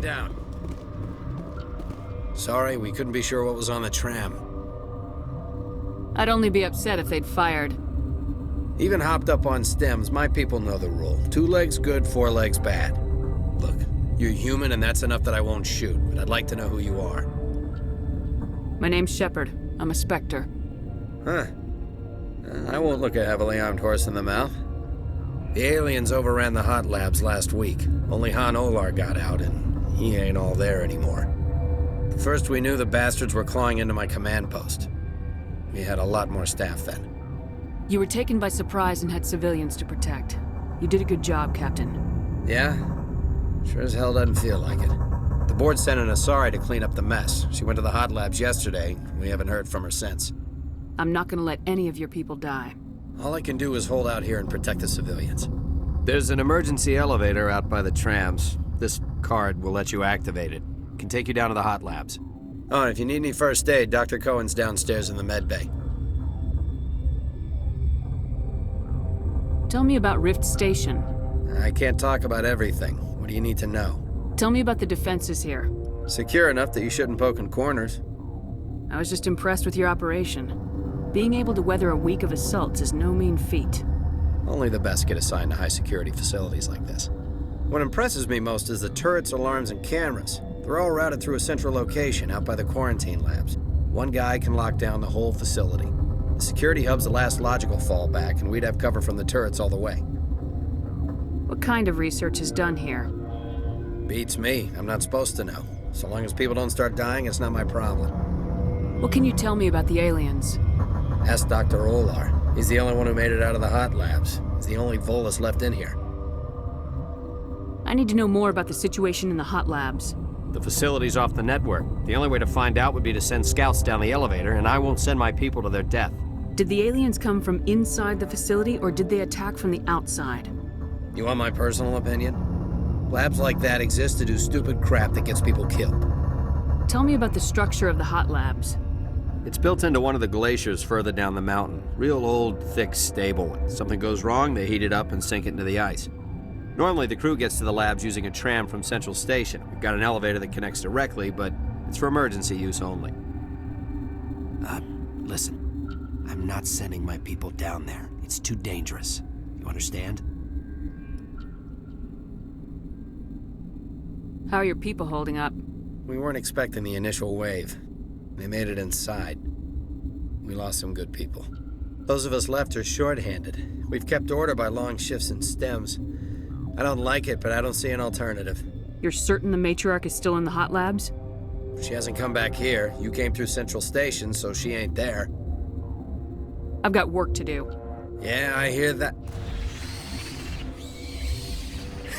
down. Sorry, we couldn't be sure what was on the tram. I'd only be upset if they'd fired. Even hopped up on stems, my people know the rule. 2 legs good, 4 legs bad. Look, you're human and that's enough that I won't shoot, but I'd like to know who you are. My name's Shepard. I'm a Spectre. Huh. I won't look a heavily armed horse in the mouth. The aliens overran the hot labs last week. Only Han Olar got out, and he ain't all there anymore. The first we knew, the bastards were clawing into my command post. We had a lot more staff then. You were taken by surprise and had civilians to protect. You did a good job, Captain. Yeah? Sure as hell doesn't feel like it. The board sent an Asari to clean up the mess. She went to the hot labs yesterday. We haven't heard from her since. I'm not gonna let any of your people die. All I can do is hold out here and protect the civilians. There's an emergency elevator out by the trams. This card will let you activate it. Can take you down to the hot labs. Oh, and if you need any first aid, Dr. Cohen's downstairs in the med bay. Tell me about Rift Station. I can't talk about everything. What do you need to know? Tell me about the defenses here. Secure enough that you shouldn't poke in corners. I was just impressed with your operation. Being able to weather a week of assaults is no mean feat. Only the best get assigned to high-security facilities like this. What impresses me most is the turrets, alarms, and cameras. They're all routed through a central location out by the quarantine labs. One guy can lock down the whole facility. The security hub's the last logical fallback, and we'd have cover from the turrets all the way. What kind of research is done here? Beats me. I'm not supposed to know. So long as people don't start dying, it's not my problem. What can you tell me about the aliens? Ask Dr. Olar. He's the only one who made it out of the hot labs. He's the only Volus left in here. I need to know more about the situation in the hot labs. The facility's off the network. The only way to find out would be to send scouts down the elevator, and I won't send my people to their death. Did the aliens come from inside the facility, or did they attack from the outside? You want my personal opinion? Labs like that exist to do stupid crap that gets people killed. Tell me about the structure of the hot labs. It's built into one of the glaciers further down the mountain. Real old, thick, stable. When something goes wrong, they heat it up and sink it into the ice. Normally, the crew gets to the labs using a tram from Central Station. We've got an elevator that connects directly, but it's for emergency use only. Listen. I'm not sending my people down there. It's too dangerous. You understand? How are your people holding up? We weren't expecting the initial wave. They made it inside. We lost some good people. Those of us left are short-handed. We've kept order by long shifts in stems. I don't like it, but I don't see an alternative. You're certain the matriarch is still in the hot labs? She hasn't come back here. You came through Central Station, so she ain't there. I've got work to do. Yeah, I hear that.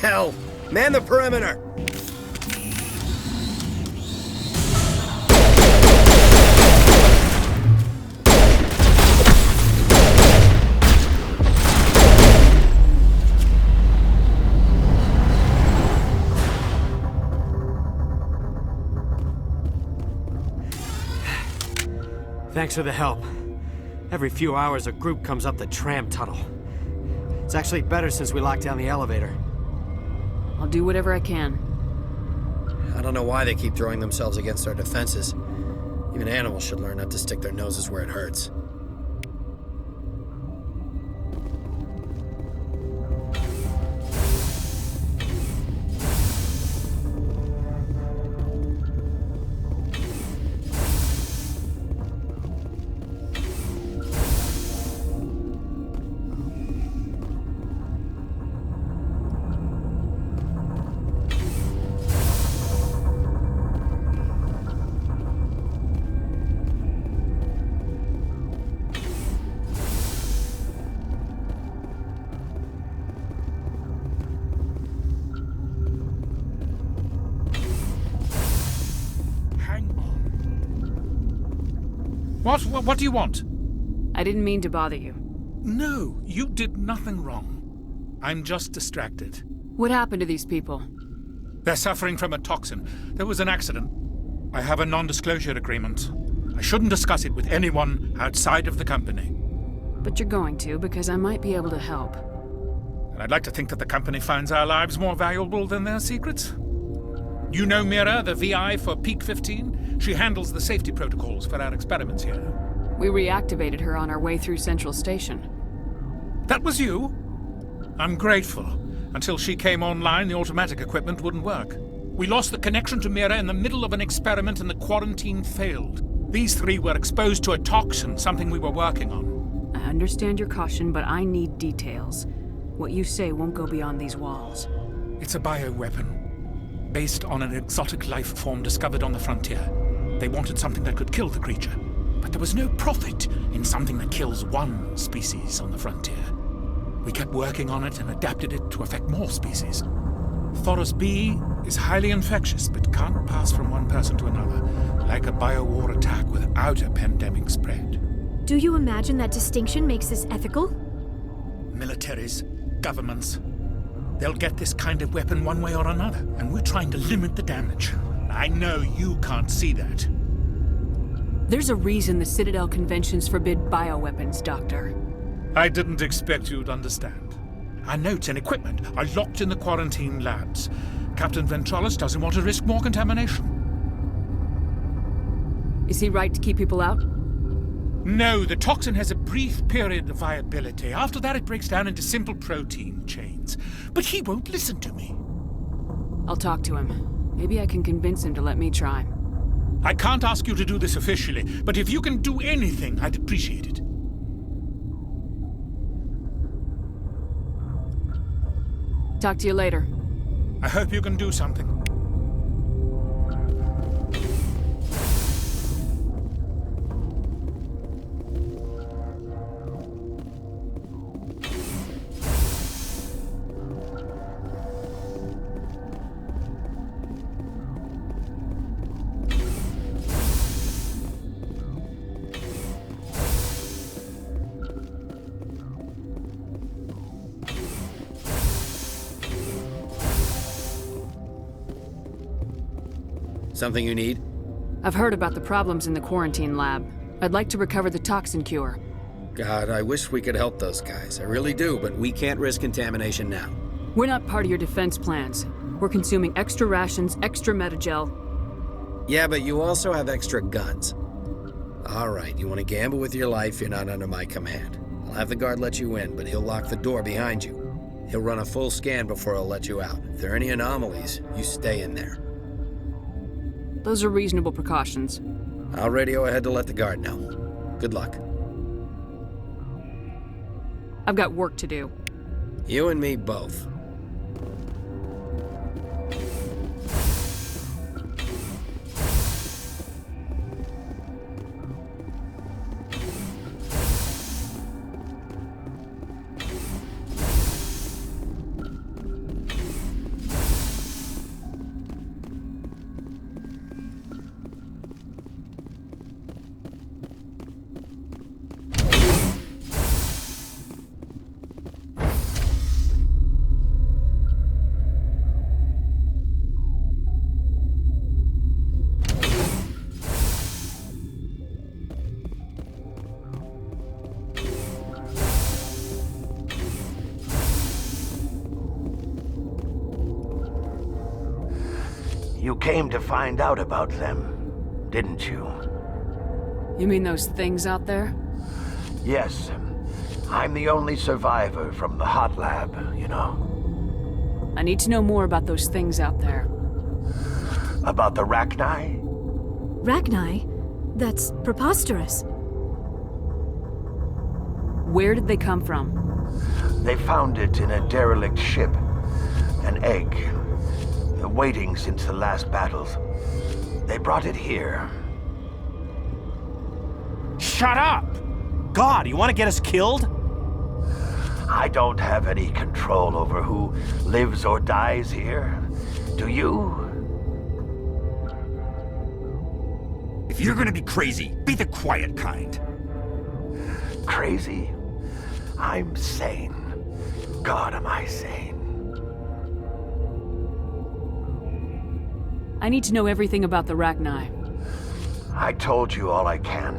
Hell! Man the perimeter! Thanks for the help. Every few hours, a group comes up the tram tunnel. It's actually better since we locked down the elevator. I'll do whatever I can. I don't know why they keep throwing themselves against our defenses. Even animals should learn not to stick their noses where it hurts. What do you want? I didn't mean to bother you. No, you did nothing wrong. I'm just distracted. What happened to these people? They're suffering from a toxin. There was an accident. I have a non-disclosure agreement. I shouldn't discuss it with anyone outside of the company. But you're going to, because I might be able to help. And I'd like to think that the company finds our lives more valuable than their secrets. You know Mira, the VI for Peak 15? She handles the safety protocols for our experiments here. We reactivated her on our way through Central Station. That was you? I'm grateful. Until she came online, the automatic equipment wouldn't work. We lost the connection to Mira in the middle of an experiment and the quarantine failed. These three were exposed to a toxin, something we were working on. I understand your caution, but I need details. What you say won't go beyond these walls. It's a bioweapon, based on an exotic life form discovered on the frontier. They wanted something that could kill the creature, but there was no profit in something that kills one species on the frontier. We kept working on it and adapted it to affect more species. Thoros B is highly infectious, but can't pass from one person to another, like a biowar attack without a pandemic spread. Do you imagine that distinction makes this ethical? Militaries, governments, they'll get this kind of weapon one way or another, and we're trying to limit the damage. I know you can't see that. There's a reason the Citadel conventions forbid bioweapons, Doctor. I didn't expect you'd understand. Our notes and equipment are locked in the quarantine labs. Captain Ventralis doesn't want to risk more contamination. Is he right to keep people out? No, the toxin has a brief period of viability. After that, it breaks down into simple protein chains. But he won't listen to me. I'll talk to him. Maybe I can convince him to let me try. I can't ask you to do this officially, but if you can do anything, I'd appreciate it. Talk to you later. I hope you can do something. Something you need? I've heard about the problems in the quarantine lab. I'd like to recover the toxin cure. God, I wish we could help those guys. I really do, but We can't risk contamination now. We're not part of your defense plans. We're consuming extra rations, extra Metagel. yeah, but you also have extra guns. All right, you want to gamble with your life, you're not under my command. I'll have the guard let you in, but he'll lock the door behind you. He'll run a full scan before he'll let you out. If there are any anomalies, you stay in there. Those are reasonable precautions. I'll radio ahead to let the guard know. Good luck. I've got work to do. You and me both. You came to find out about them, didn't you? You mean those things out there? Yes. I'm the only survivor from the hot lab, you know. I need to know more about those things out there. About the Rachni? Rachni? That's preposterous. Where did they come from? They found it in a derelict ship. An egg. Waiting since the last battles. They brought it here. Shut up! God, you want to get us killed? I don't have any control over who lives or dies here. Do you? If you're gonna be crazy, be the quiet kind. Crazy? I'm sane. God, am I sane? I need to know everything about the Rachni. I told you all I can.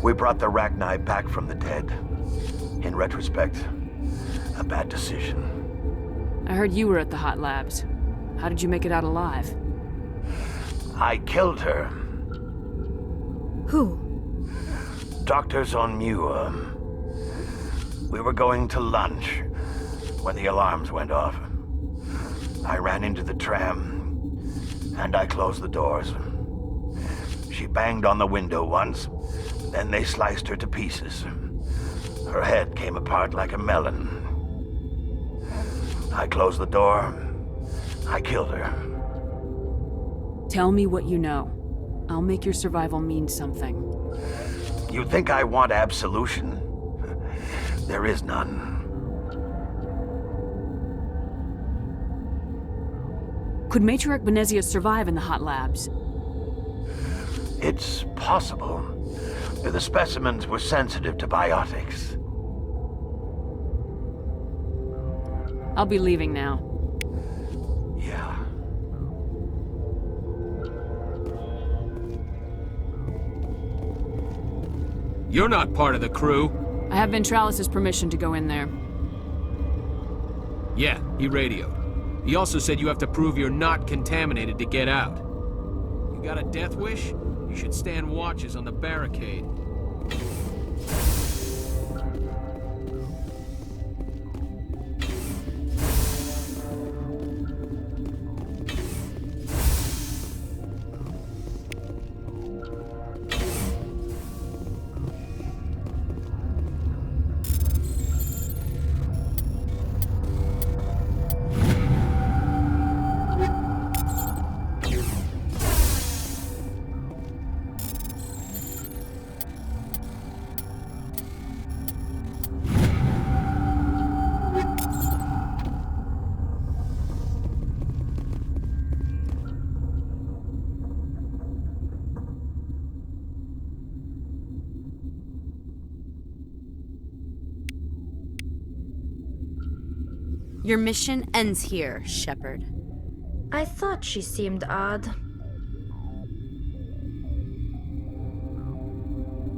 We brought the Rachni back from the dead. In retrospect, a bad decision. I heard you were at the hot labs. How did you make it out alive? I killed her. Who? Dr. Zonmua. We were going to lunch when the alarms went off. I ran into the tram, and I closed the doors. She banged on the window once, then they sliced her to pieces. Her head came apart like a melon. I closed the door. I killed her. Tell me what you know. I'll make your survival mean something. You think I want absolution? There is none. Could Matriarch Benezia survive in the hot labs? It's possible. The specimens were sensitive to biotics. I'll be leaving now. Yeah. You're not part of the crew. I have Ventralis' permission to go in there. Yeah, he radioed. He also said you have to prove you're not contaminated to get out. You got a death wish? You should stand watches on the barricade. Your mission ends here, Shepard. I thought she seemed odd.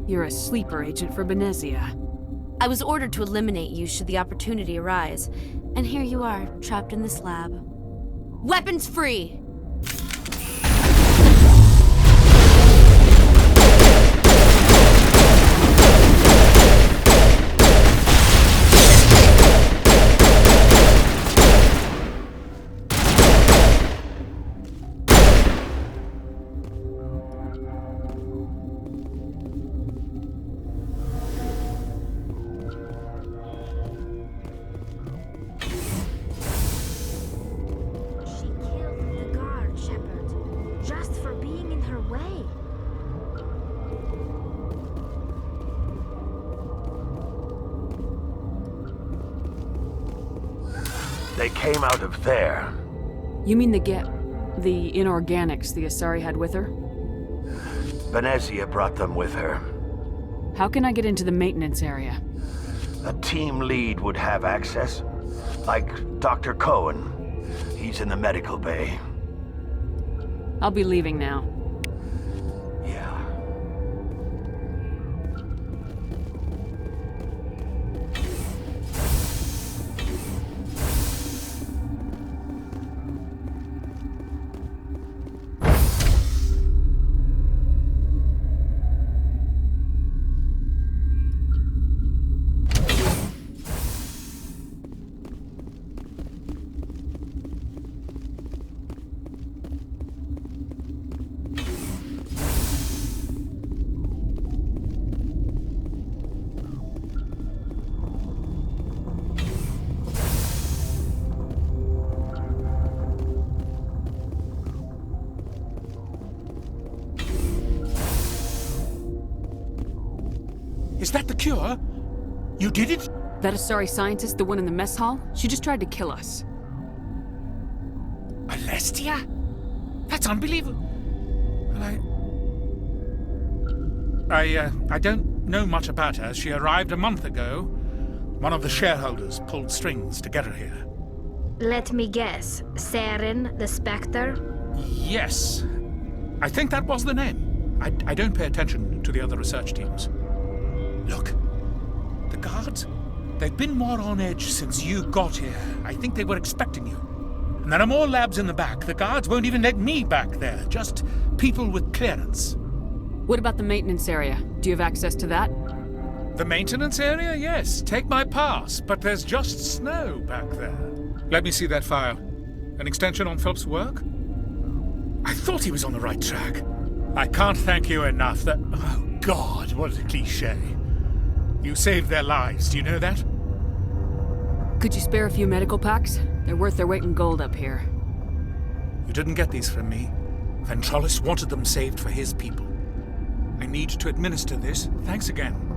You're a sleeper agent for Benezia. I was ordered to eliminate you should the opportunity arise, and here you are, trapped in this lab. Weapons free! They came out of there. You mean the inorganics the Asari had with her? Benezia brought them with her. How can I get into the maintenance area? A team lead would have access. Like Dr. Cohen. He's in the medical bay. I'll be leaving now. Yeah. Is that the cure? You did it? That Asari scientist, the one in the mess hall? She just tried to kill us. Alestia? That's unbelievable. Well, I don't know much about her. She arrived a month ago. One of the shareholders pulled strings to get her here. Let me guess. Saren, the Spectre? Yes. I think that was the name. I don't pay attention to the other research teams. Look, the guards, they've been more on edge since you got here. I think they were expecting you. And there are more labs in the back. The guards won't even let me back there. Just people with clearance. What about the maintenance area? Do you have access to that? The maintenance area? Yes. Take my pass. But there's just snow back there. Let me see that file. An extension on Phelps' work? I thought he was on the right track. I can't thank you enough that... Oh, God, what a cliché. You saved their lives, do you know that? Could you spare a few medical packs? They're worth their weight in gold up here. You didn't get these from me. Ventrollis wanted them saved for his people. I need to administer this. Thanks again.